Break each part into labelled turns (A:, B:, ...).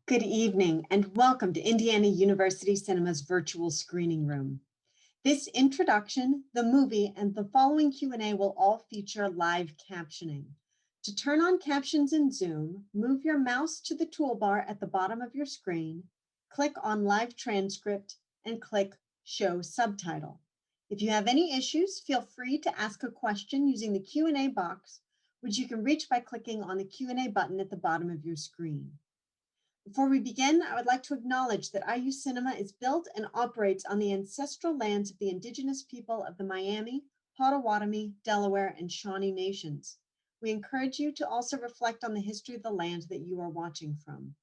A: Good evening and welcome to Indiana University Cinema's virtual screening room. This introduction, the movie, and the following Q&A will all feature live captioning. To turn on captions in Zoom, move your mouse to the toolbar at the bottom of your screen, click on Live Transcript, and click Show Subtitle. If you have any issues, feel free to ask a question using the Q&A box, which you can reach by clicking on the Q&A button at the bottom of your screen. Before we begin, I would like to acknowledge that IU Cinema is built and operates on the ancestral lands of the indigenous people of the Miami, Potawatomi, Delaware, and Shawnee nations. We encourage you to also reflect on the history of the land that you are watching from.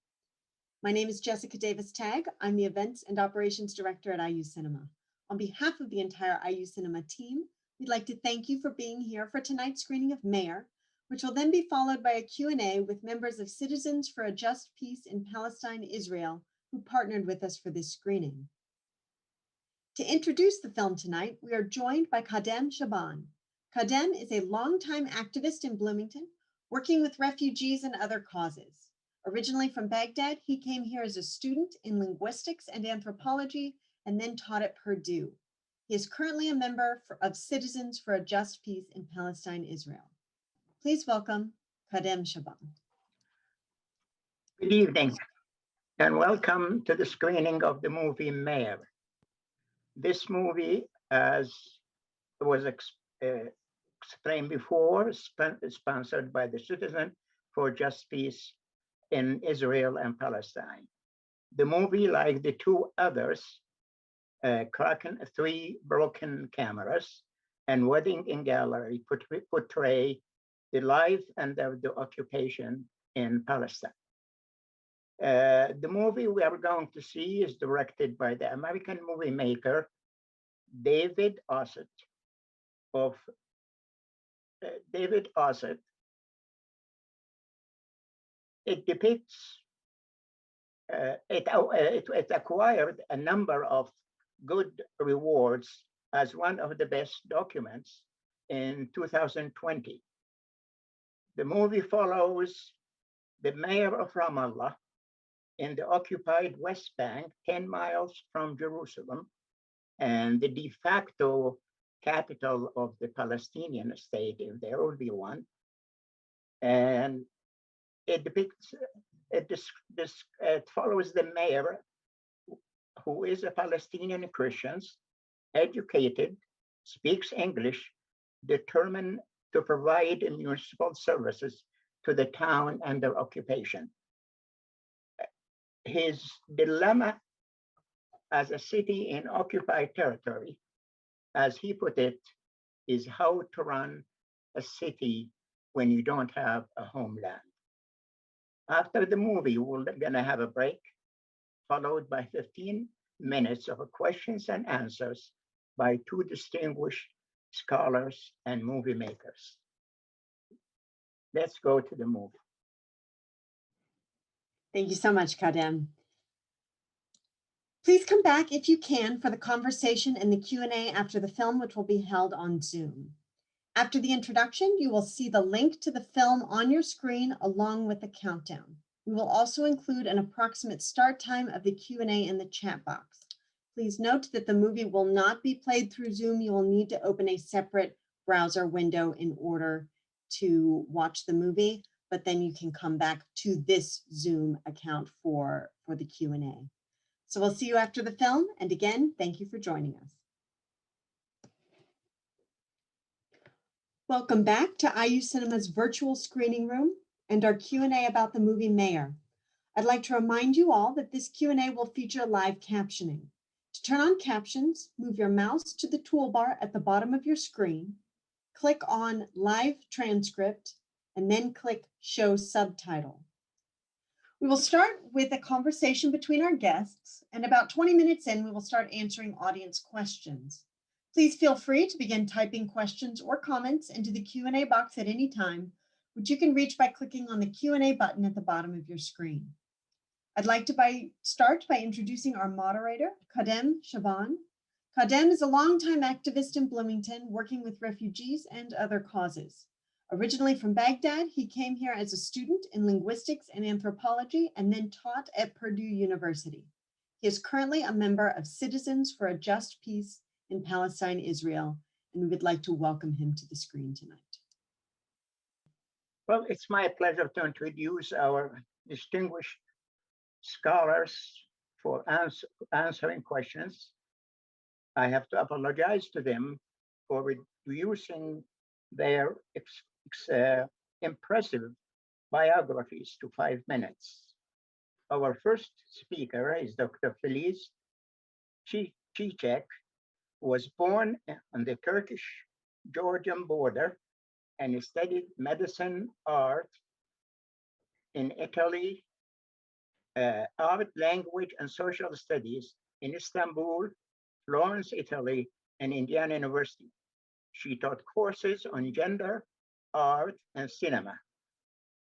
A: My name is Jessica Davis-Tagg. I'm the Events and Operations Director at IU Cinema. On behalf of the entire IU Cinema team, we'd like to thank you for being here for tonight's screening of Mayor, which will then be followed by a Q&A with members of Citizens for a Just Peace in Palestine, Israel, who partnered with us for this screening. To introduce the film tonight, we are joined by Khaden Shaban. Khaden is a longtime activist in Bloomington, working with refugees and other causes. Originally from Baghdad, he came here as a student in linguistics and anthropology and then taught at Purdue. He is currently a member of Citizens for a Just Peace in Palestine, Israel. Please welcome Kadhim Shaaban.
B: Good evening and welcome to the screening of the movie Mayor. This movie, as was explained before, sponsored by the Citizen for Just Peace in Israel and Palestine. The movie, like the two others, cracking 3 broken cameras and Wedding in Gallery, portray the life and the occupation in Palestine. The movie we are going to see is directed by the American movie maker, David Ossett. It depicts, it acquired a number of good rewards as one of the best documents in 2020. The movie follows the mayor of Ramallah in the occupied West Bank, 10 miles from Jerusalem, and the de facto capital of the Palestinian state, if there will be one. And it depicts, it follows the mayor, who is a Palestinian Christian, educated, speaks English, determined to provide municipal services to the town and their occupation. His dilemma as a city in occupied territory, as he put it, is how to run a city when you don't have a homeland. After the movie, we're gonna have a break, followed by 15 minutes of questions and answers by 2 distinguished scholars and movie makers. Let's go to the movie.
A: Thank you so much, Khaden. Please come back if you can for the conversation and the Q&A after the film, which will be held on Zoom. After the introduction, you will see the link to the film on your screen along with the countdown. We will also include an approximate start time of the Q&A in the chat box. Please note that the movie will not be played through Zoom. You will need to open a separate browser window in order to watch the movie, but then you can come back to this Zoom account for the Q&A. So we'll see you after the film. And again, thank you for joining us. Welcome back to IU Cinema's virtual screening room and our Q&A about the movie Mayor. I'd like to remind you all that this Q&A will feature live captioning. To turn on captions, move your mouse to the toolbar at the bottom of your screen, click on Live Transcript, and then click Show Subtitle. We will start with a conversation between our guests, and about 20 minutes in, we will start answering audience questions. Please feel free to begin typing questions or comments into the Q&A box at any time, which you can reach by clicking on the Q&A button at the bottom of your screen. I'd like to start by introducing our moderator, Kadhim Shaaban. Khaden is a longtime activist in Bloomington, working with refugees and other causes. Originally from Baghdad, he came here as a student in linguistics and anthropology and then taught at Purdue University. He is currently a member of Citizens for a Just Peace in Palestine, Israel, and we would like to welcome him to the screen tonight.
B: Well, it's my pleasure to introduce our distinguished scholars for answering questions. I have to apologize to them for reducing their impressive biographies to 5 minutes. Our first speaker is Dr. Filiz Cicek, who was born on the Turkish-Georgian border and studied medicine, art in Italy, art, language, and social studies in Istanbul, Florence, Italy, and Indiana University. She taught courses on gender, art, and cinema.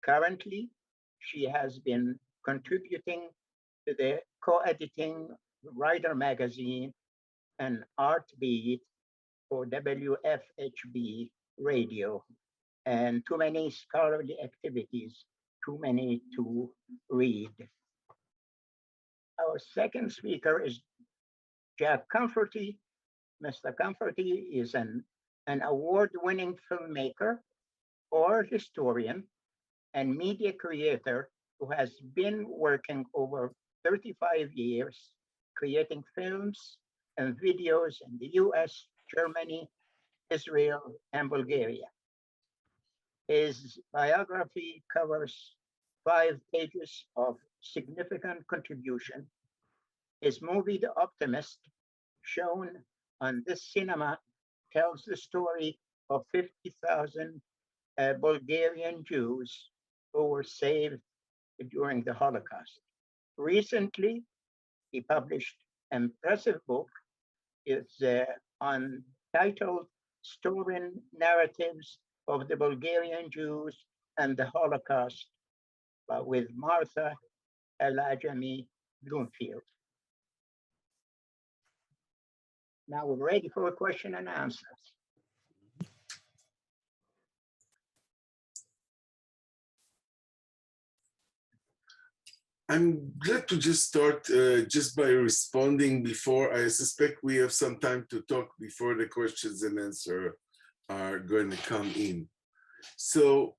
B: Currently, she has been contributing to the co-editing Ryder magazine and Art Beat for WFHB radio, and too many scholarly activities, too many to read. Our second speaker is Jacky Comforty. Mr. Comforty is an award-winning filmmaker or historian and media creator who has been working over 35 years creating films and videos in the US, Germany, Israel, and Bulgaria. His biography covers 5 pages of significant contribution. His movie, The Optimist, shown on this cinema, tells the story of 50,000 Bulgarian Jews who were saved during the Holocaust. Recently, he published an impressive book. It's Untitled Chapter Narratives of the Bulgarian Jews and the Holocaust with Martha Elajami Bloomfield. Now we're ready for a question and answers.
C: I'm glad to just start just by responding before. I suspect we have some time to talk before the questions and answers are going to come in. So,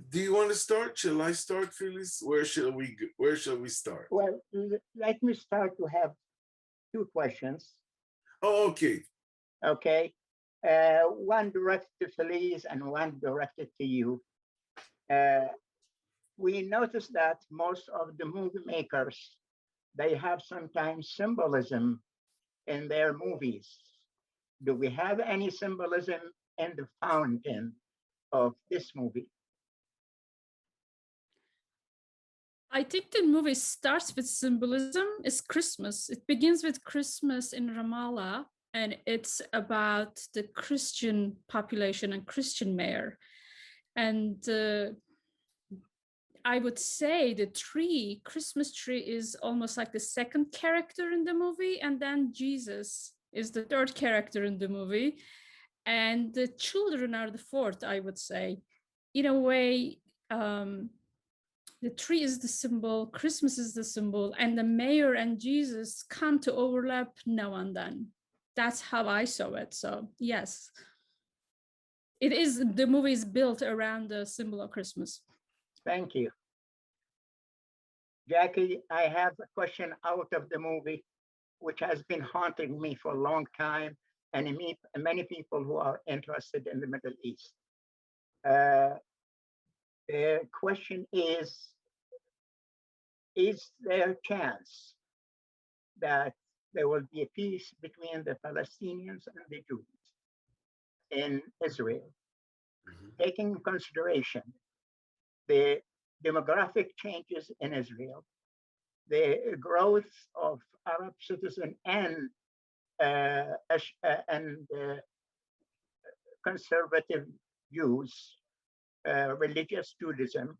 C: do you want to start? Shall I start, Filiz? Where shall we start?
B: Well, let me start to have 2 questions.
C: Oh, okay.
B: Okay. One directed to Filiz and one directed to you. We noticed that most of the movie makers, they have sometimes symbolism in their movies. Do we have any symbolism in the fountain of this movie?
D: I think the movie starts with symbolism. It's Christmas. It begins with Christmas in Ramallah, and it's about the Christian population and Christian mayor. And I would say the Christmas tree is almost like the second character in the movie, and then Jesus is the third character in the movie, and the children are the fourth, I would say. In a way, the tree is the symbol, Christmas is the symbol, and the mayor and Jesus come to overlap now and then. That's how I saw it. So yes, the movie is built around the symbol of Christmas.
B: Thank you. Jacky, I have a question out of the movie, which has been haunting me for a long time, and many people who are interested in the Middle East. The question is there a chance that there will be a peace between the Palestinians and the Jews in Israel, taking into consideration the demographic changes in Israel, the growth of Arab citizens and conservative Jews, religious Judaism,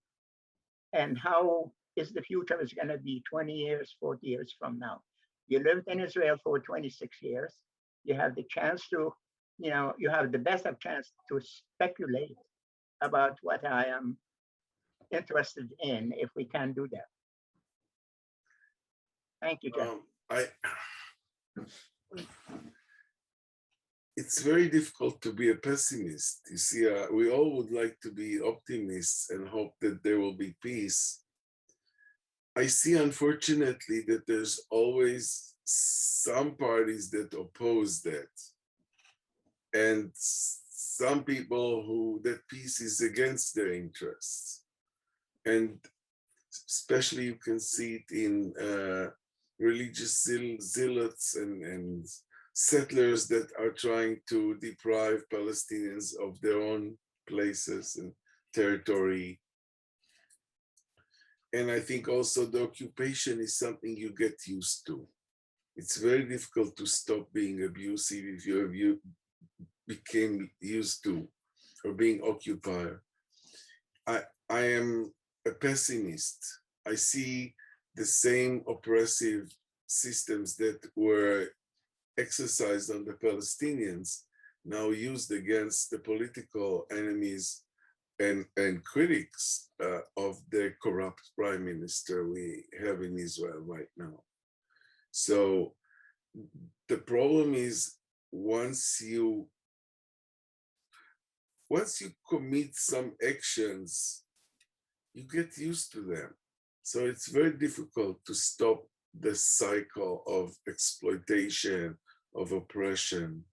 B: and how is the future is going to be 20 years, 40 years from now. You lived in Israel for 26 years. You have the chance to you have the best of chance to speculate about what I am interested in if we can do that. Thank you, Jack.
C: It's very difficult to be a pessimist. You see, we all would like to be optimists and hope that there will be peace. I see, unfortunately, that there's always some parties that oppose that. And some people who that peace is against their interests. And especially you can see it in religious zealots and settlers that are trying to deprive Palestinians of their own places and territory. And I think also the occupation is something you get used to. It's very difficult to stop being abusive if you became used to or being occupied. I am a pessimist. I see the same oppressive systems that were exercised on the Palestinians now used against the political enemies and critics of the corrupt prime minister we have in Israel right now. So the problem is once you commit some actions, you get used to them. So it's very difficult to stop the cycle of exploitation, of oppression.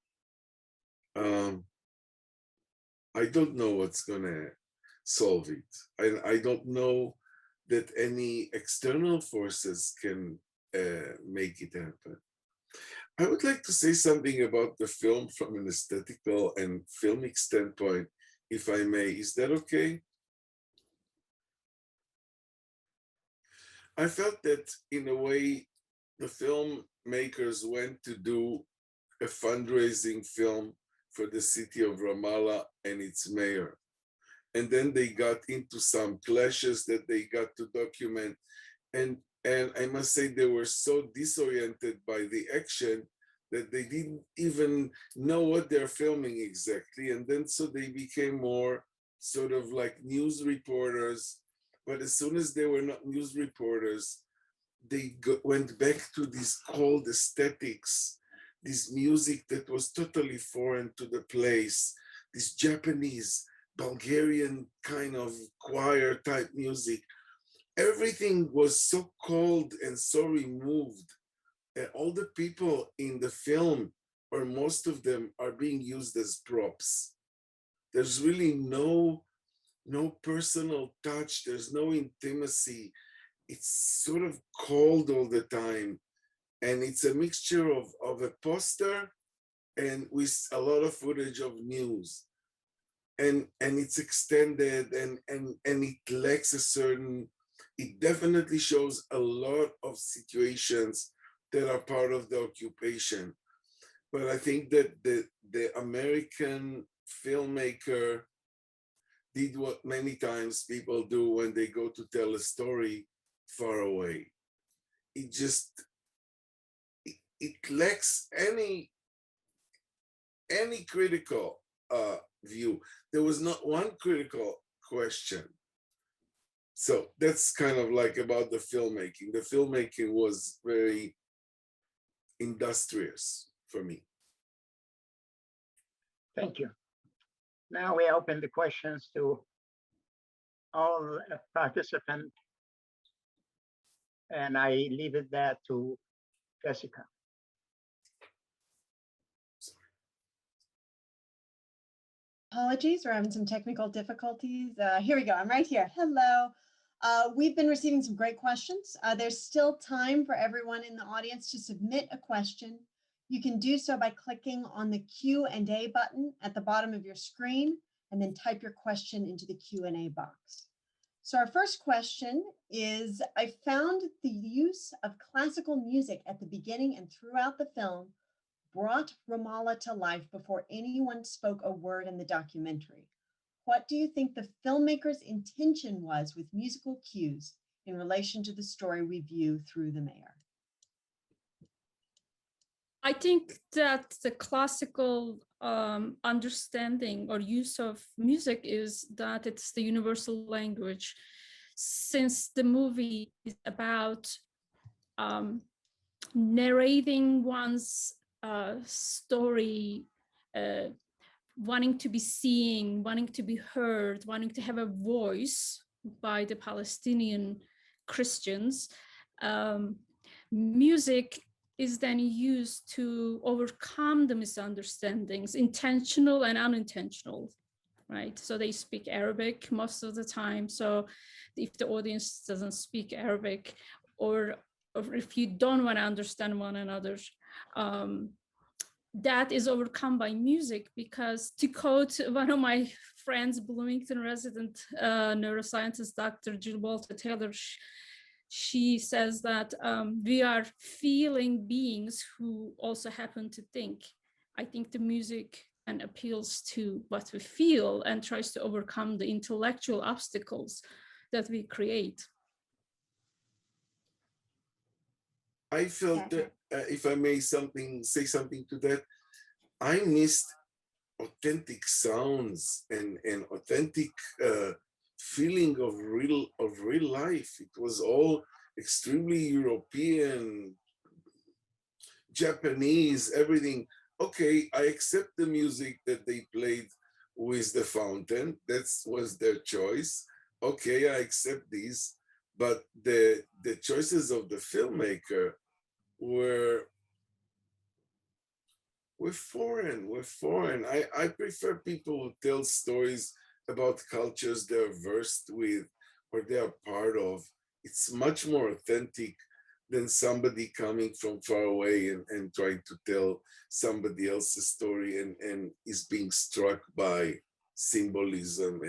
C: I don't know what's gonna solve it. And I don't know that any external forces can make it happen. I would like to say something about the film from an aesthetical and filmic standpoint, if I may. Is that okay? I felt that in a way, the filmmakers went to do a fundraising film for the city of Ramallah and its mayor. And then they got into some clashes that they got to document. And I must say they were so disoriented by the action that they didn't even know what they're filming exactly. And then so they became more sort of like news reporters. But as soon as they were not news reporters, they went back to these cold aesthetics, this music that was totally foreign to the place, this Japanese, Bulgarian kind of choir type music. Everything was so cold and so removed. And all the people in the film, or most of them, are being used as props. There's really no personal touch. There's no intimacy. It's sort of cold all the time. And it's a mixture of a poster and with a lot of footage of news. And it's extended and it lacks a certain, it definitely shows a lot of situations that are part of the occupation. But I think that the American filmmaker did what many times people do when they go to tell a story far away. It just, it lacks any critical view. There was not one critical question. So that's kind of like about the filmmaking. The filmmaking was very industrious for me.
B: Thank you. Now we open the questions to all participants, and I leave it there to Jessica.
A: Apologies, we're having some technical difficulties. Here we go, I'm right here. Hello. We've been receiving some great questions. There's still time for everyone in the audience to submit a question. You can do so by clicking on the Q&A button at the bottom of your screen and then type your question into the Q&A box. So our first question is, I found the use of classical music at the beginning and throughout the film brought Ramallah to life before anyone spoke a word in the documentary. What do you think the filmmaker's intention was with musical cues in relation to the story we view through the mayor?
D: I think that the classical understanding or use of music is that it's the universal language. Since the movie is about narrating one's story, wanting to be seen, wanting to be heard, wanting to have a voice by the Palestinian Christians, music is then used to overcome the misunderstandings, intentional and unintentional, right? So they speak Arabic most of the time. So if the audience doesn't speak Arabic, or if you don't want to understand one another, that is overcome by music. Because to quote one of my friends, Bloomington resident neuroscientist, Dr. Stoeljte Taylor, she says that we are feeling beings who also happen to think. I think the music and appeals to what we feel and tries to overcome the intellectual obstacles that we create.
C: I felt that, if I may say something to that, I missed authentic sounds and authentic feeling of real life. It was all extremely European, Japanese, everything. Okay, I accept the music that they played with the fountain. That was their choice. Okay, I accept these, but the choices of the filmmaker were foreign. I prefer people who tell stories about cultures they're versed with or they are part of. It's much more authentic than somebody coming from far away and trying to tell somebody else's story and is being struck by symbolism.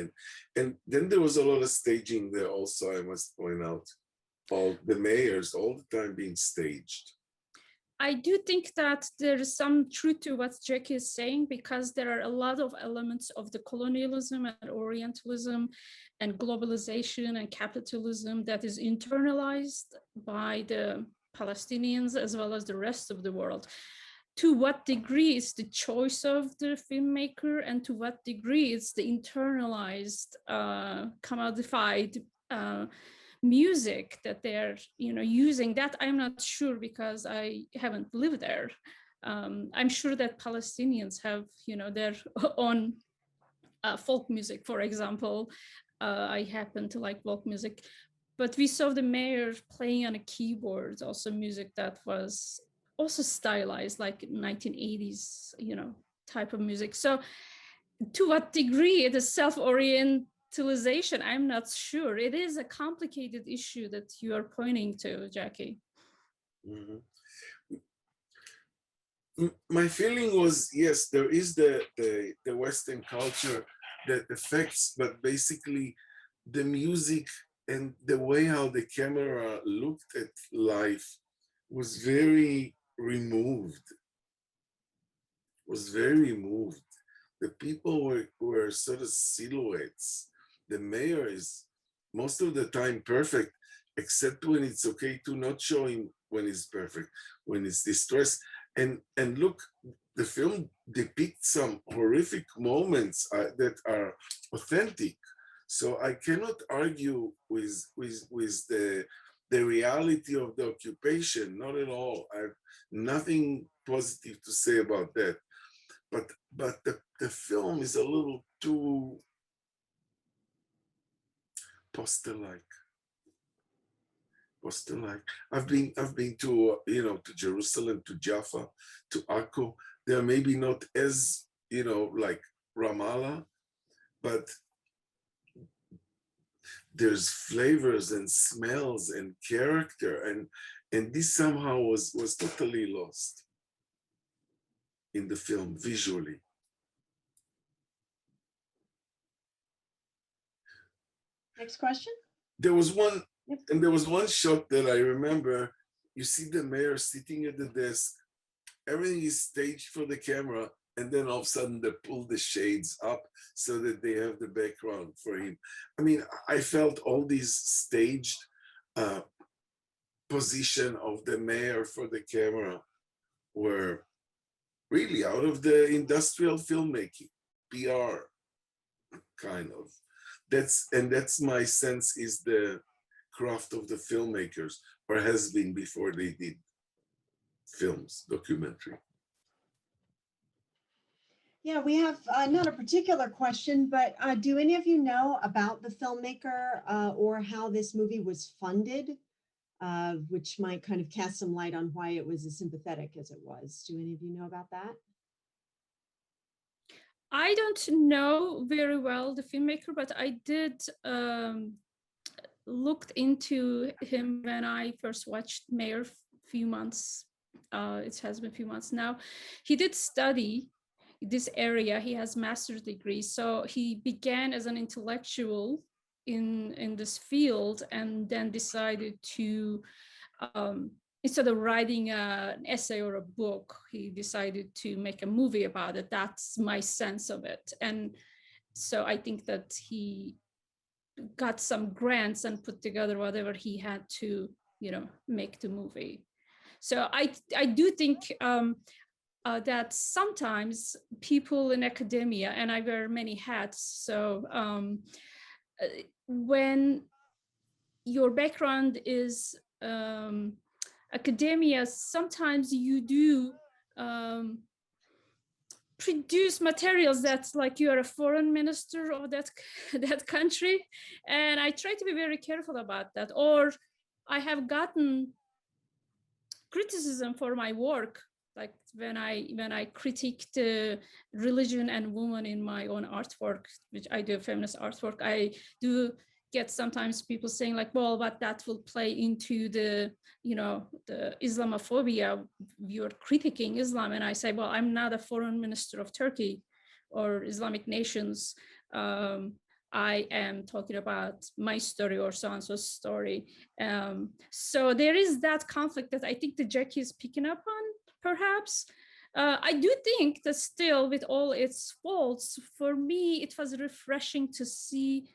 C: And then there was a lot of staging there also, I must point out. All the mayors all the time being staged.
D: I do think that there is some truth to what Jacky is saying, because there are a lot of elements of the colonialism and Orientalism and globalization and capitalism that is internalized by the Palestinians as well as the rest of the world. To what degree is the choice of the filmmaker, and to what degree is the internalized, commodified music that they're using, that I'm not sure, because I haven't lived there. I'm sure that Palestinians have their own folk music, for example. I happen to like folk music, but we saw the mayor playing on a keyboard, also music that was also stylized like 1980s type of music. So to what degree it is self-orientalization, I'm not sure. It is a complicated issue that you are pointing to, Jacky.
C: Mm-hmm. My feeling was, yes, there is the Western culture that affects, but basically the music and the way how the camera looked at life was very removed. The people were sort of silhouettes. The mayor is most of the time perfect, except when it's okay to not show him when he's perfect, when he's distressed. And look, the film depicts some horrific moments that are authentic. So I cannot argue with the reality of the occupation, not at all. I have nothing positive to say about that. But the film is a little too poster-like. I've been to to Jerusalem, to Jaffa, to Akko. They're maybe not as like Ramallah, but there's flavors and smells and character, and this somehow was totally lost in the film visually.
A: Next question.
C: There was one, and there was one shot that I remember. You see the mayor sitting at the desk. Everything is staged for the camera, and then all of a sudden they pull the shades up so that they have the background for him. I mean, I felt all these staged position of the mayor for the camera were really out of the industrial filmmaking, PR kind of. That's my sense is the craft of the filmmakers, or has been before they did films, documentary.
A: Yeah, we have not a particular question, but do any of you know about the filmmaker or how this movie was funded, which might kind of cast some light on why it was as sympathetic as it was? Do any of you know about that?
D: I don't know very well the filmmaker, but I did looked into him when I first watched Mayor a few months. It has been a few months now. He did study this area. He has master's degree. So he began as an intellectual in this field and then decided to, instead of writing an essay or a book, he decided to make a movie about it. That's my sense of it. And so I think that he got some grants and put together whatever he had to, make the movie. So I do think that sometimes people in academia, and I wear many hats, so when your background is academia, sometimes you do produce materials that's like you are a foreign minister of that country, and I try to be very careful about that. Or I have gotten criticism for my work, like when I critique the religion and woman in my own artwork, which I do feminist artwork. I do get sometimes people saying like, well, but that will play into the Islamophobia. You're critiquing Islam. And I say, well, I'm not a foreign minister of Turkey or Islamic nations. I am talking about my story or so-and-so's story. So there is that conflict that I think the Jacky is picking up on, perhaps. I do think that still, with all its faults, for me, it was refreshing to see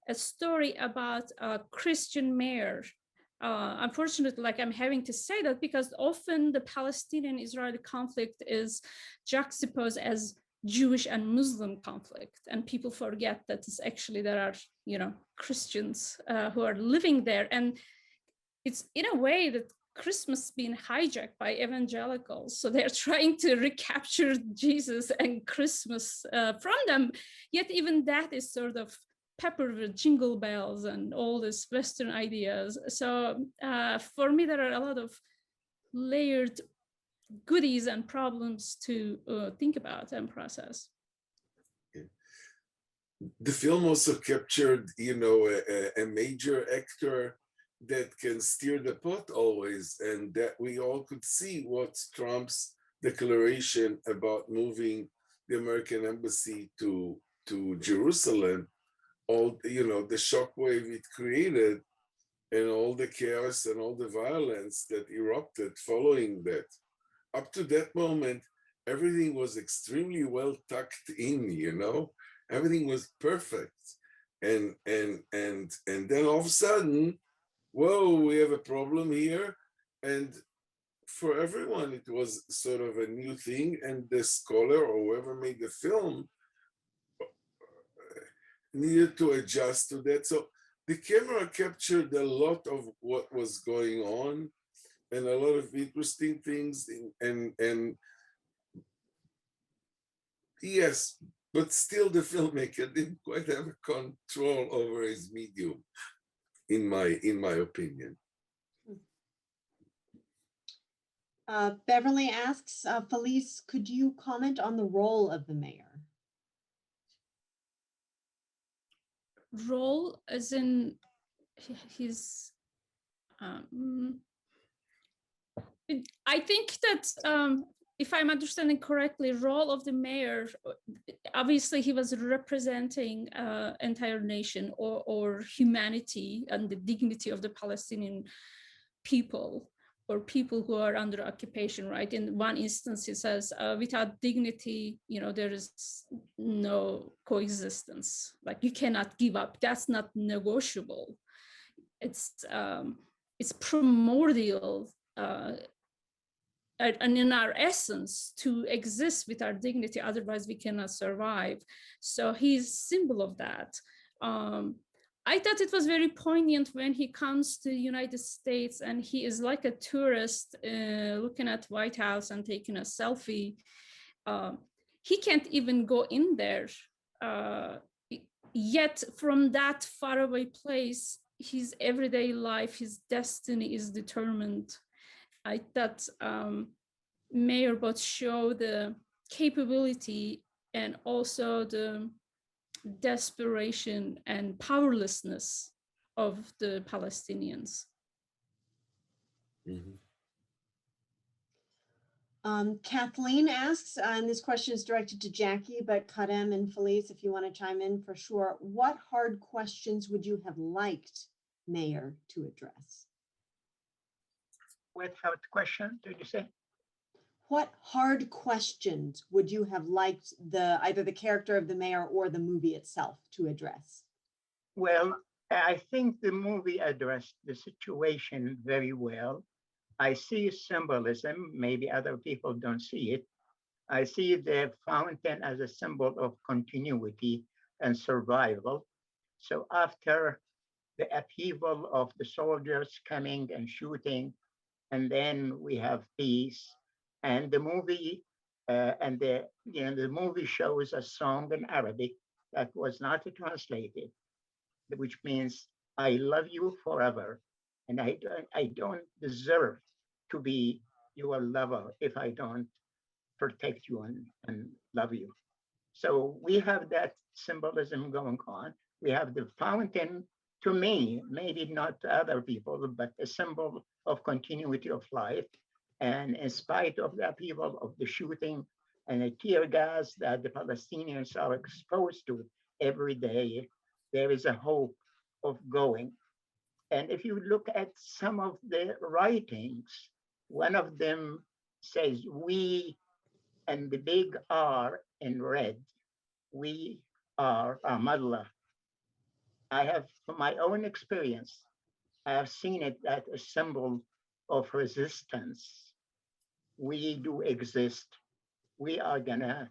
D: a story about a Christian mayor. Unfortunately, like I'm having to say that because often the Palestinian-Israeli conflict is juxtaposed as Jewish and Muslim conflict, and people forget that it's actually there are Christians who are living there, and it's in a way that Christmas being hijacked by evangelicals, so they're trying to recapture Jesus and Christmas from them. Yet even that is sort of peppered with jingle bells and all these Western ideas. So for me, there are a lot of layered goodies and problems to think about and process.
C: The film also captured, a major actor that can steer the pot always, and that we all could see what's Trump's declaration about moving the American embassy to Jerusalem, all, the shockwave it created and all the chaos and all the violence that erupted following that. Up to that moment, everything was extremely well tucked in, everything was perfect. And then all of a sudden, whoa, we have a problem here. And for everyone, it was sort of a new thing. And the scholar or whoever made the film needed to adjust to that. So the camera captured a lot of what was going on and a lot of interesting things. And yes, but still the filmmaker didn't quite have a control over his medium, in my opinion.
A: Beverly asks, Filiz, could you comment on the role of the mayor?
D: Role as in his, I think that if I'm understanding correctly, role of the mayor, obviously he was representing entire nation or humanity and the dignity of the Palestinian people or people who are under occupation, right? In one instance, he says, without dignity, there is no coexistence. Like you cannot give up. That's not negotiable. It's primordial and in our essence to exist with our dignity, otherwise we cannot survive. So he's symbol of that. I thought it was very poignant when he comes to the United States and he is like a tourist looking at White House and taking a selfie. He can't even go in there. Yet from that faraway place, his everyday life, his destiny is determined. I thought Mayor both show the capability and also the desperation and powerlessness of the Palestinians.
C: Mhm.
A: Kathleen asks, and this question is directed to Jacky, but Kadhim and Filiz, if you want to chime in for sure, what hard questions would you have liked Mayor to address?
B: Without question, did you say?
A: What hard questions would you have liked either the character of the mayor or the movie itself to address?
B: Well, I think the movie addressed the situation very well. I see symbolism, maybe other people don't see it. I see the fountain as a symbol of continuity and survival. So after the upheaval of the soldiers coming and shooting, and then we have peace. And the movie the movie shows a song in Arabic that was not translated, which means I love you forever, and I don't deserve to be your lover if I don't protect you and love you. So we have that symbolism going on. We have the fountain, to me, maybe not to other people, but a symbol of continuity of life. And in spite of the upheaval of the shooting and the tear gas that the Palestinians are exposed to every day, there is a hope of going. And if you look at some of the writings, one of them says, we, and the big R in red, we are Ramallah. I have, from my own experience, I have seen it as a symbol of resistance. We do exist. We are gonna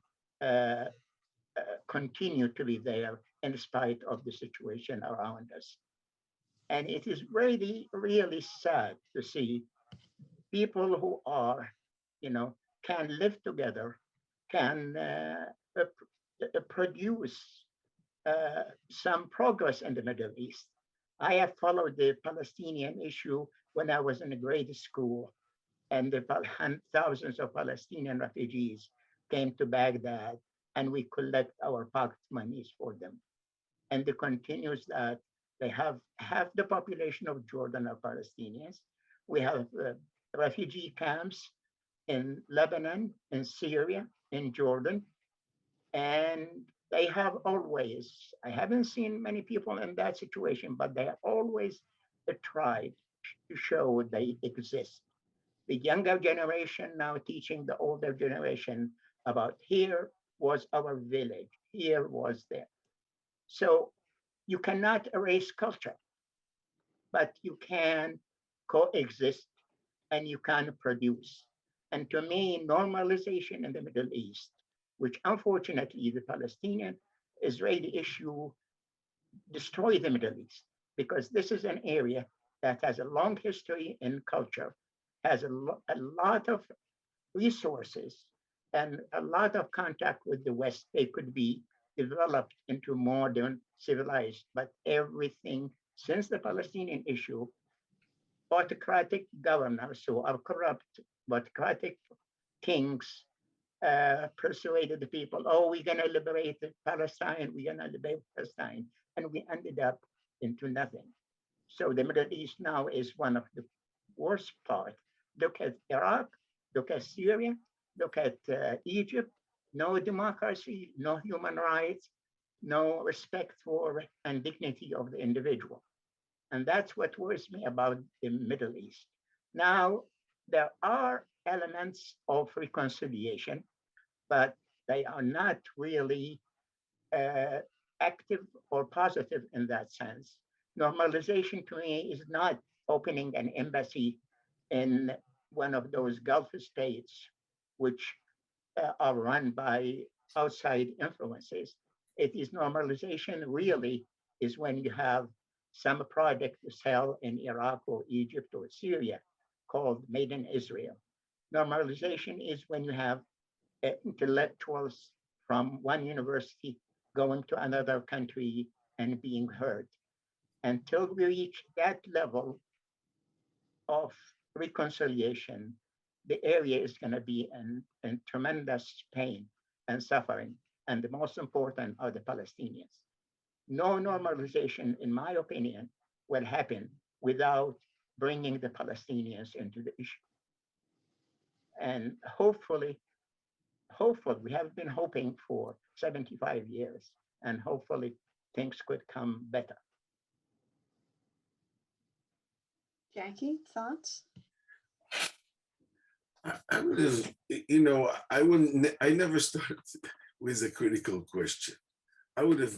B: continue to be there in spite of the situation around us. And it is really, really sad to see people who are, can live together, can produce some progress in the Middle East. I have followed the Palestinian issue when I was in grade school, and the thousands of Palestinian refugees came to Baghdad, and we collect our pocket monies for them. And it continues that they have half the population of Jordan are Palestinians. We have refugee camps in Lebanon, in Syria, in Jordan, and they have always, I haven't seen many people in that situation, but they have always tried to show they exist. The younger generation now teaching the older generation about here was our village, here was there. So you cannot erase culture, but you can coexist and you can produce. And to me, normalization in the Middle East, which unfortunately the Palestinian-Israeli issue destroyed the Middle East, because this is an area that has a long history in culture, has a lot of resources and a lot of contact with the West. They could be developed into modern, civilized, but everything since the Palestinian issue, autocratic governors who are corrupt, autocratic kings persuaded the people, oh, we're going to liberate Palestine, we're going to liberate Palestine. And we ended up into nothing. So the Middle East now is one of the worst parts. Look at Iraq, look at Syria, look at Egypt, no democracy, no human rights, no respect for and dignity of the individual. And that's what worries me about the Middle East. Now, there are elements of reconciliation, but they are not really active or positive in that sense. Normalization to me is not opening an embassy in one of those Gulf states which are run by outside influences. It is normalization really is when you have some product to sell in Iraq or Egypt or Syria called Made in Israel. Normalization is when you have intellectuals from one university going to another country and being heard. Until we reach that level of reconciliation, the area is going to be in tremendous pain and suffering. And the most important are the Palestinians. No normalization, in my opinion, will happen without bringing the Palestinians into the issue. And hopefully, we have been hoping for 75 years, and hopefully things could come better.
A: Jacky, thoughts?
C: I would have, I never started with a critical question. I would have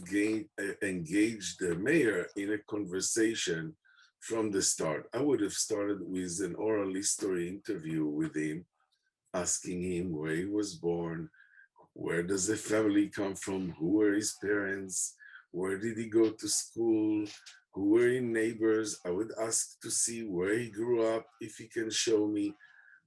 C: engaged the mayor in a conversation from the start. I would have started with an oral history interview with him, asking him where he was born, where does the family come from, who were his parents, where did he go to school, who were his neighbors. I would ask to see where he grew up, if he can show me.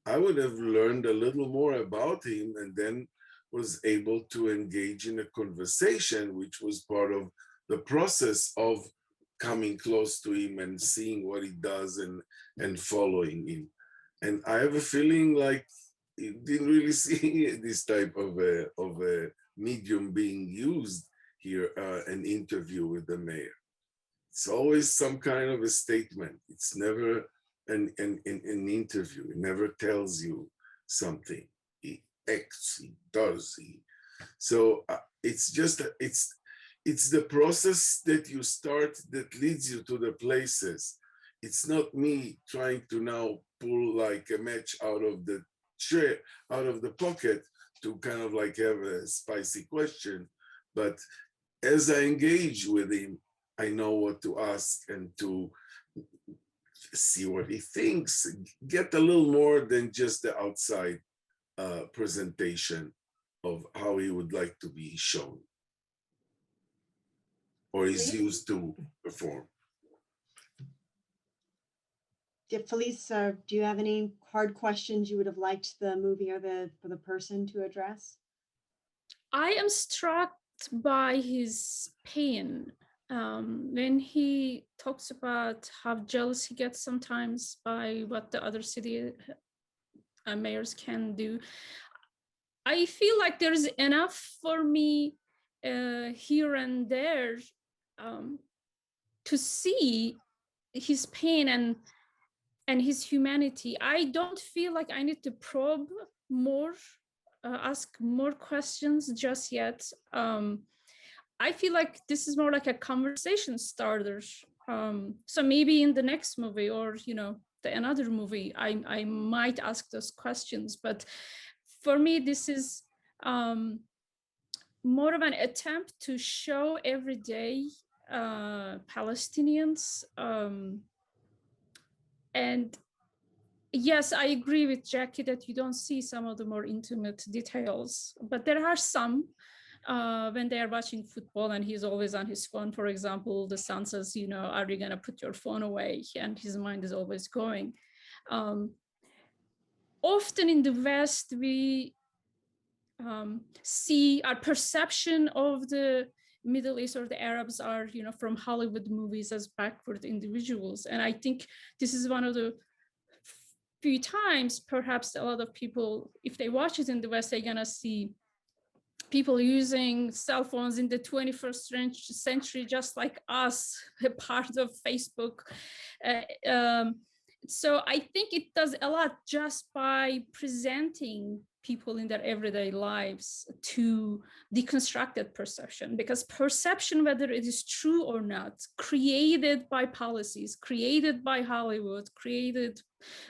C: I would have learned a little more about him and then was able to engage in a conversation, which was part of the process of coming close to him and seeing what he does and following him. And I have a feeling like he didn't really see this type of a medium being used here, an interview with the mayor. It's always some kind of a statement. It's never an interview. It never tells you something. He acts, he does. So it's just, it's the process that you start that leads you to the places. It's not me trying to now pull like a match out of the chair, out of the pocket to kind of like have a spicy question. But as I engage with him, I know what to ask and to see what he thinks, get a little more than just the outside presentation of how he would like to be shown or is used to perform.
A: Filiz, do you have any hard questions you would have liked the movie or the person to address?
D: I am struck by his pain when he talks about how jealous he gets sometimes by what the other city mayors can do. I feel like there's enough for me here and there to see his pain and his humanity. I don't feel like I need to probe more, ask more questions just yet. I feel like this is more like a conversation starter. So maybe in the next movie or, another movie, I might ask those questions. But for me, this is more of an attempt to show everyday Palestinians. And yes, I agree with Jacky that you don't see some of the more intimate details, but there are some. When they are watching football and he's always on his phone, for example, the son says, are you going to put your phone away? And his mind is always going. Often in the West, we see our perception of the Middle East or the Arabs are, from Hollywood movies as backward individuals. And I think this is one of the few times, perhaps a lot of people, if they watch it in the West, they're going to see people using cell phones in the 21st century, just like us, a part of Facebook. So I think it does a lot just by presenting people in their everyday lives to deconstruct that perception, because perception, whether it is true or not, created by policies, created by Hollywood, created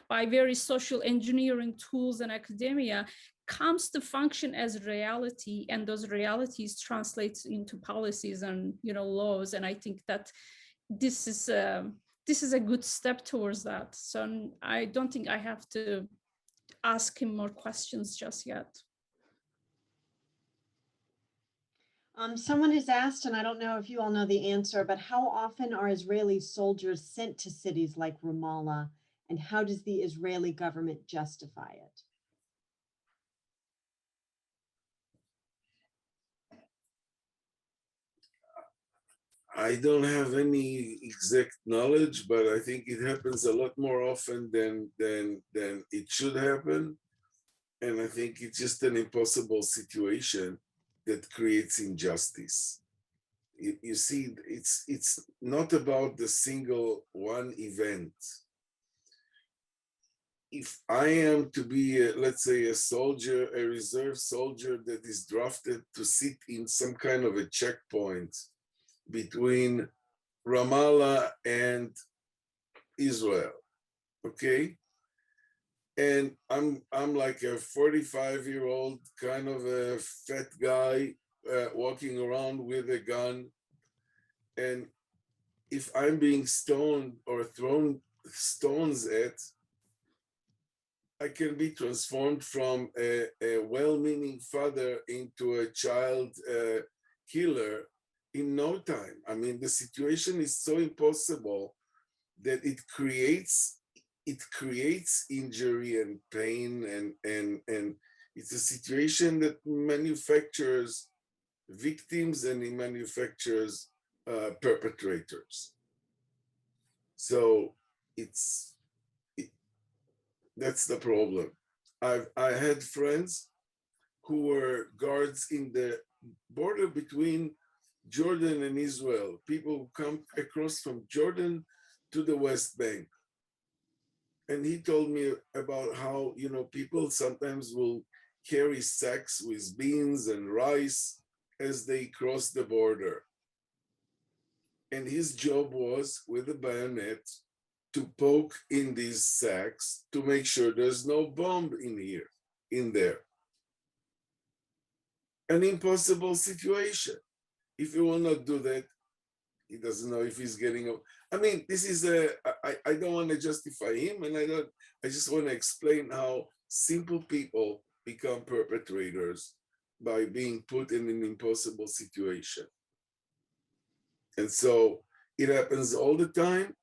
D: by various social engineering tools and academia, comes to function as reality, and those realities translate into policies and laws. And I think that this is a good step towards that. So I don't think I have to ask him more questions just yet.
A: Someone has asked, and I don't know if you all know the answer, but how often are Israeli soldiers sent to cities like Ramallah, and how does the Israeli government justify it?
C: I don't have any exact knowledge, but I think it happens a lot more often than it should happen. And I think it's just an impossible situation that creates injustice. You see, it's not about the single one event. If I am to be, let's say, a soldier, a reserve soldier that is drafted to sit in some kind of a checkpoint between Ramallah and Israel, okay? And I'm like a 45-year-old kind of a fat guy walking around with a gun. And if I'm being stoned or thrown stones at, I can be transformed from a well-meaning father into a child killer in no time. I mean, the situation is so impossible that it creates injury and pain, and it's a situation that manufactures victims and it manufactures perpetrators. So that's the problem. I had friends who were guards in the border between Jordan and Israel, people who come across from Jordan to the West Bank. And he told me about how, people sometimes will carry sacks with beans and rice as they cross the border. And his job was, with a bayonet, to poke in these sacks to make sure there's no bomb in there. An impossible situation. If he will not do that, he doesn't know if he's getting up. I mean, this is I don't want to justify him, and I just want to explain how simple people become perpetrators by being put in an impossible situation. And so it happens all the time.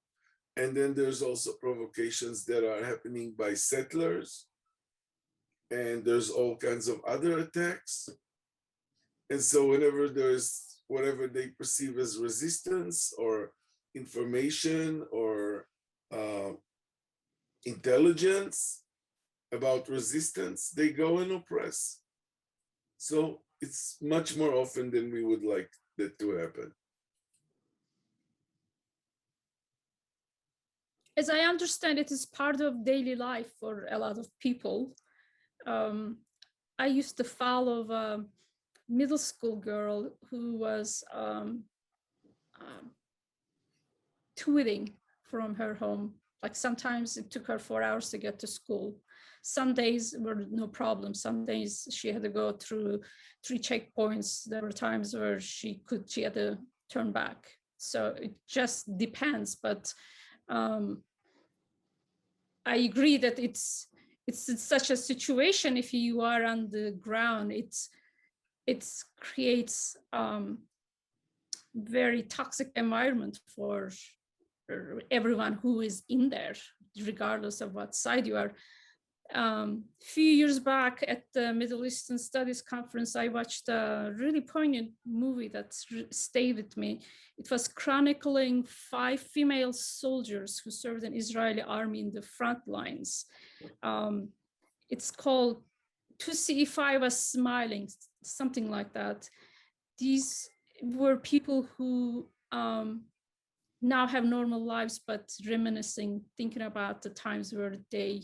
C: And then there's also provocations that are happening by settlers. And there's all kinds of other attacks. And so whenever there's whatever they perceive as resistance or information or intelligence about resistance, they go and oppress. So it's much more often than we would like that to happen.
D: As I understand, it is part of daily life for a lot of people. I used to follow a middle school girl who was tweeting from her home. Like sometimes it took her 4 hours to get to school. Some days were no problem. Some days she had to go through 3 checkpoints. There were times where she had to turn back. So it just depends. But I agree that it's such a situation. If you are on the ground, it creates very toxic environment for everyone who is in there, regardless of what side you are. Few years back at the Middle Eastern Studies Conference, I watched a really poignant movie that stayed with me. It was chronicling 5 female soldiers who served in Israeli army in the front lines. It's called To See If I Was Smiling, something like that. These were people who now have normal lives, but reminiscing, thinking about the times where they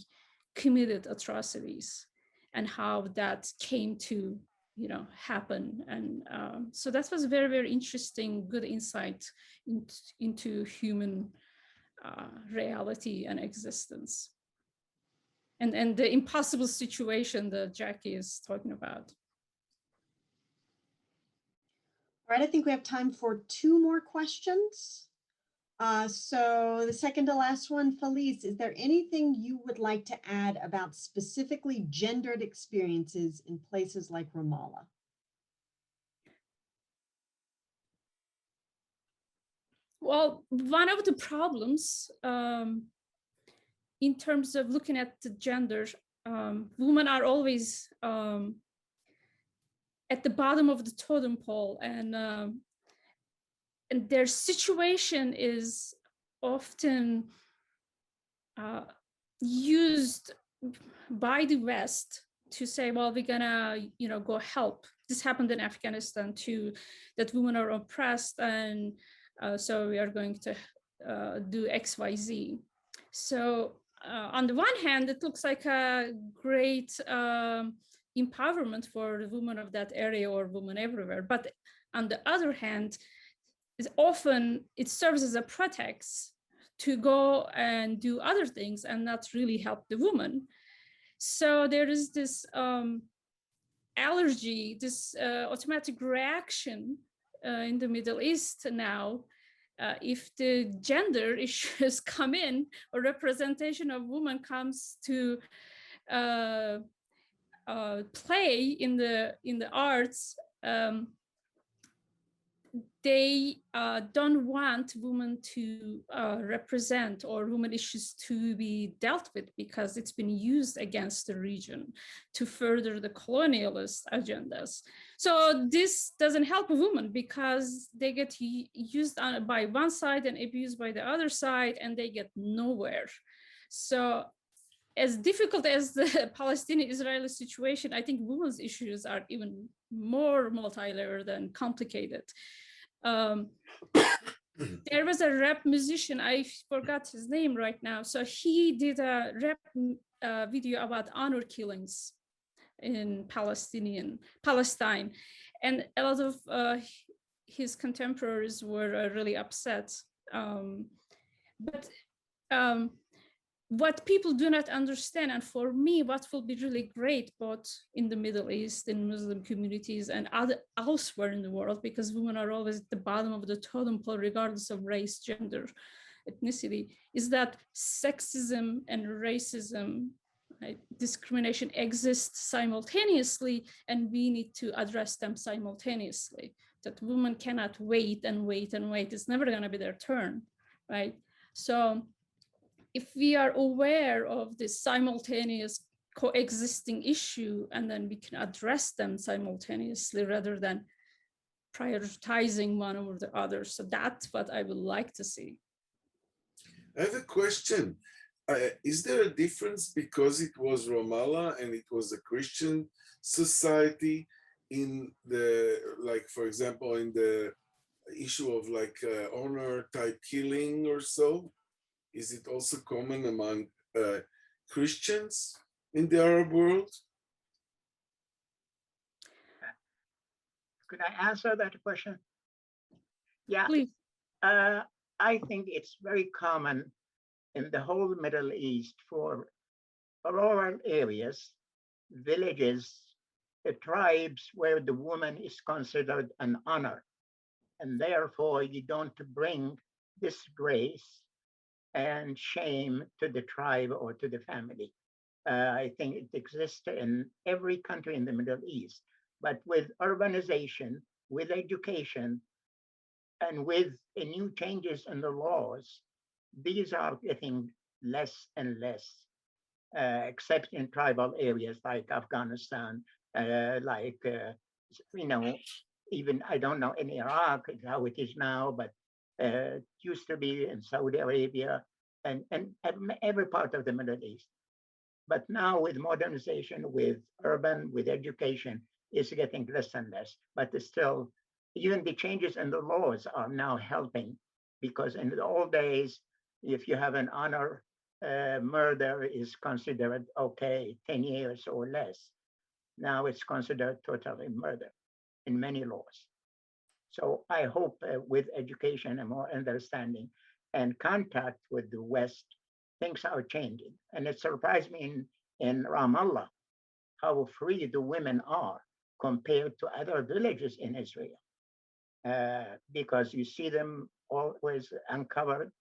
D: committed atrocities and how that came to happen. And so that was very, very interesting, good insight into human reality and existence, and the impossible situation that Jacky is talking about.
A: All right, I think we have time for 2 more questions. So the second to last one, Filiz, is there anything you would like to add about specifically gendered experiences in places like Ramallah?
D: Well, one of the problems in terms of looking at the gender, women are always at the bottom of the totem pole, and their situation is often used by the West to say, well, we're gonna, go help. This happened in Afghanistan too, that women are oppressed, and so we are going to do X, Y, Z. So on the one hand, it looks like a great empowerment for the women of that area or women everywhere. But on the other hand, it serves as a pretext to go and do other things and not really help the woman. So there is this allergy, this automatic reaction in the Middle East now. If the gender issues come in, or representation of women comes to play in the arts, they don't want women to represent, or women issues to be dealt with, because it's been used against the region to further the colonialist agendas. So this doesn't help a woman, because they get used by one side and abused by the other side, and they get nowhere. So as difficult as the Palestinian-Israeli situation, I think women's issues are even more multi-layered and complicated. There was a rap musician, I forgot his name right now. So he did a rap video about honor killings in Palestine. And a lot of his contemporaries were really upset. But what people do not understand, and for me, what will be really great, both in the Middle East, in Muslim communities, and elsewhere in the world, because women are always at the bottom of the totem pole, regardless of race, gender, ethnicity, is that sexism and racism, right, discrimination exists simultaneously, and we need to address them simultaneously. That women cannot wait and wait and wait. It's never going to be their turn, right? So if we are aware of this simultaneous coexisting issue, and then we can address them simultaneously rather than prioritizing one over the other. So that's what I would like to see.
C: I have a question. Is there a difference because it was Ramallah and it was a Christian society in the, like, for example, in the issue of like honor type killing or so? Is it also common among Christians in the Arab world?
B: Could I answer that question? Yeah,
D: Please.
B: I think it's very common in the whole Middle East for rural areas, villages, the tribes where the woman is considered an honor. And therefore you don't bring disgrace and shame to the tribe or to the family. I think it exists in every country in the Middle East, but with urbanization, with education, and with new changes in the laws, these are getting less and less, except in tribal areas like Afghanistan, even I don't know in Iraq how it is now, but it used to be in Saudi Arabia and every part of the Middle East. But now with modernization, with urban, with education, it's getting less and less. But still, even the changes in the laws are now helping, because in the old days, if you have an honor, murder is considered okay, 10 years or less. Now it's considered totally murder in many laws. So I hope with education and more understanding and contact with the West, things are changing. And it surprised me in Ramallah how free the women are compared to other villages in Israel. Because you see them always uncovered.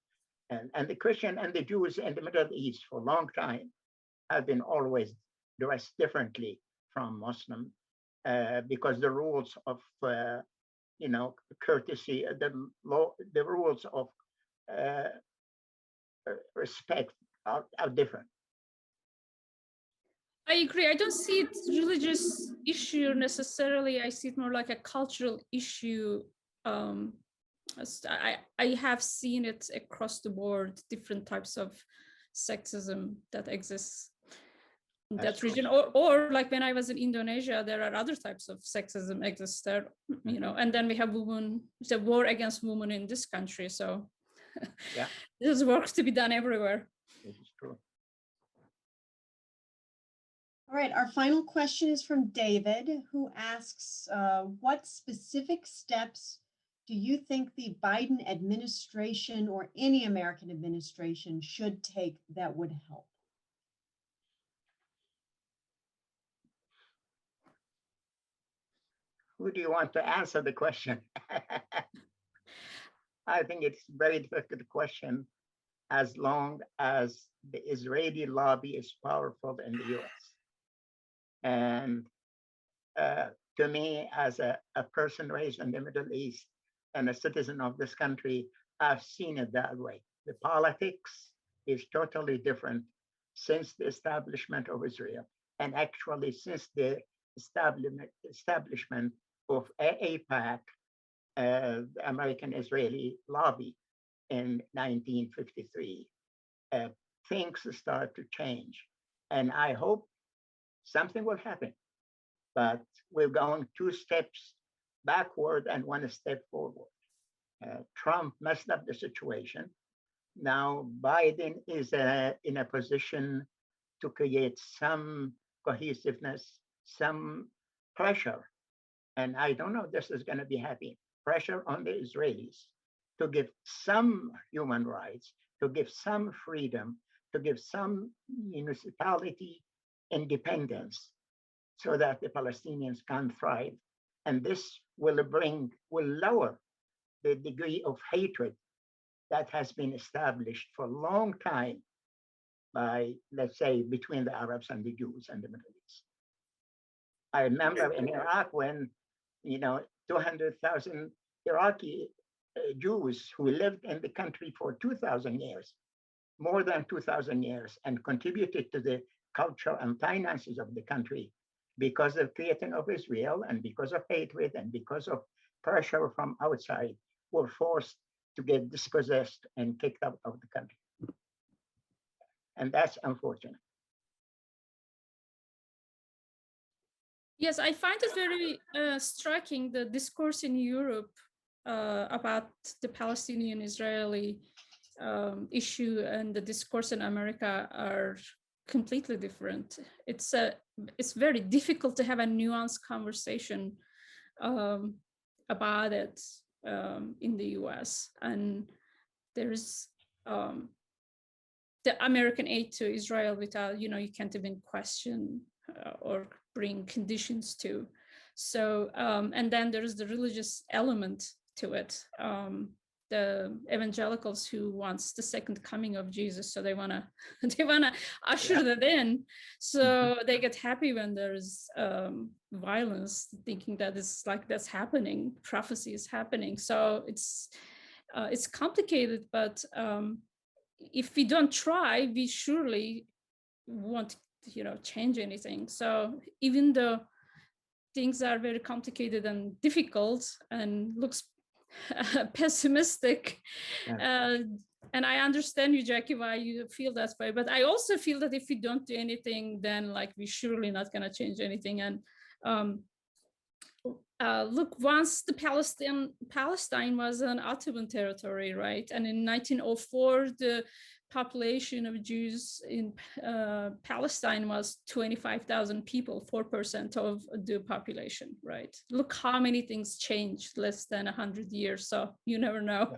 B: And the Christian and the Jews in the Middle East for a long time have been always dressed differently from Muslim because the rules of courtesy, the rules of respect are different.
D: I agree. I don't see it religious issue necessarily. I see it more like a cultural issue. I have seen it across the board, different types of sexism that exists in that region. Or like when I was in Indonesia, there are other types of sexism exists there, and then we have the war against women in this country. So
B: yeah,
D: there's work to be done everywhere.
B: This is true.
A: All right, our final question is from David, who asks, what specific steps do you think the Biden administration or any American administration should take that would help?
B: Who do you want to answer the question? I think it's a very difficult question as long as the Israeli lobby is powerful in the US. And to me, as a person raised in the Middle East and a citizen of this country, I've seen it that way. The politics is totally different since the establishment of Israel, and actually since the establishment of AIPAC, the American-Israeli lobby in 1953. Things start to change, and I hope something will happen, but we're going 2 steps backward and 1 step forward. Trump messed up the situation. Now Biden is in a position to create some cohesiveness, some pressure. And I don't know if this is going to be happy. Pressure on the Israelis to give some human rights, to give some freedom, to give some municipality independence so that the Palestinians can thrive. And this will lower the degree of hatred that has been established for a long time by, let's say, between the Arabs and the Jews and the Middle East. I remember in Iraq when, 200,000 Iraqi Jews who lived in the country for 2,000 years, more than 2,000 years, and contributed to the culture and finances of the country because of creating of Israel and because of hatred and because of pressure from outside, were forced to get dispossessed and kicked out of the country. And that's unfortunate.
D: Yes, I find it very striking, the discourse in Europe about the Palestinian-Israeli issue and the discourse in America are completely different. It's very difficult to have a nuanced conversation about it in the US. And there's the American aid to Israel without, you can't even question or bring conditions to. So, and then there's the religious element to it. The evangelicals who wants the second coming of Jesus, so they wanna usher that in, so they get happy when there's violence, thinking that it's like that's happening, prophecy is happening. So it's complicated, but if we don't try, we surely won't change anything. So even though things are very complicated and difficult and looks pessimistic, and I understand you, Jacky, why you feel that way, but I also feel that if we don't do anything, then we're surely not going to change anything. And look, once the Palestine was an Ottoman territory, right? And in 1904, the population of Jews in Palestine was 25,000 people, 4% of the population, right? Look how many things changed less than 100 years. So you never know.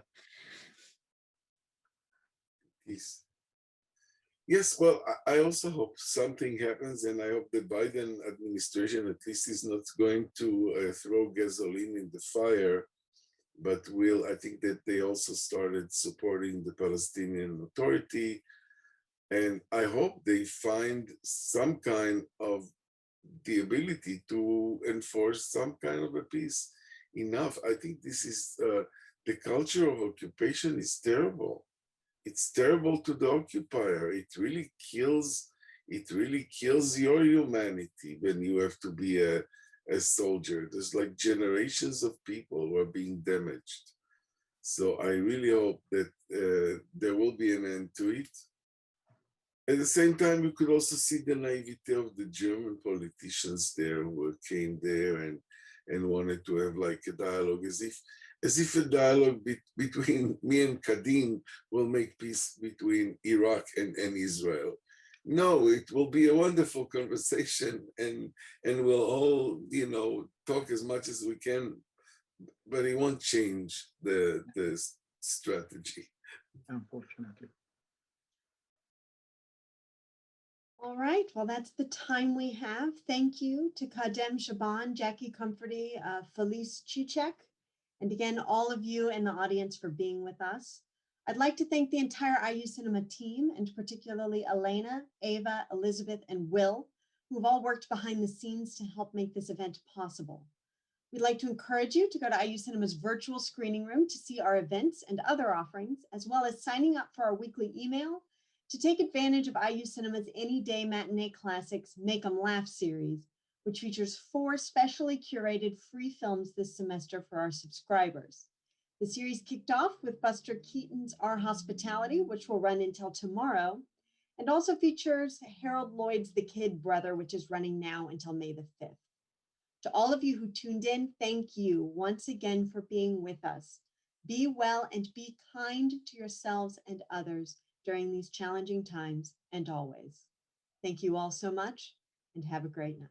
C: Yes, well, I also hope something happens, and I hope the Biden administration at least is not going to throw gasoline in the fire but I think that they also started supporting the Palestinian Authority. And I hope they find some kind of the ability to enforce some kind of a peace. Enough. I think this is the culture of occupation is terrible. It's terrible to the occupier. It really kills your humanity when you have to be a soldier. There's like generations of people who are being damaged. So I really hope that there will be an end to it. At the same time, you could also see the naivety of the German politicians there who came there and wanted to have like a dialogue, as if a dialogue between me and Kadhim will make peace between Iraq and Israel. No, it will be a wonderful conversation, and we'll all, talk as much as we can, but it won't change the strategy.
B: Unfortunately.
A: All right, well, that's the time we have. Thank you to Khaden Shaban, Jacky Comforty, Filiz Cicek, and again, all of you in the audience for being with us. I'd like to thank the entire IU Cinema team, and particularly Elena, Ava, Elizabeth, and Will, who've all worked behind the scenes to help make this event possible. We'd like to encourage you to go to IU Cinema's virtual screening room to see our events and other offerings, as well as signing up for our weekly email to take advantage of IU Cinema's Any Day Matinee Classics Make 'em Laugh series, which features 4 specially curated free films this semester for our subscribers. The series kicked off with Buster Keaton's Our Hospitality, which will run until tomorrow, and also features Harold Lloyd's The Kid Brother, which is running now until May the 5th. To all of you who tuned in, thank you once again for being with us. Be well and be kind to yourselves and others during these challenging times and always. Thank you all so much and have a great night.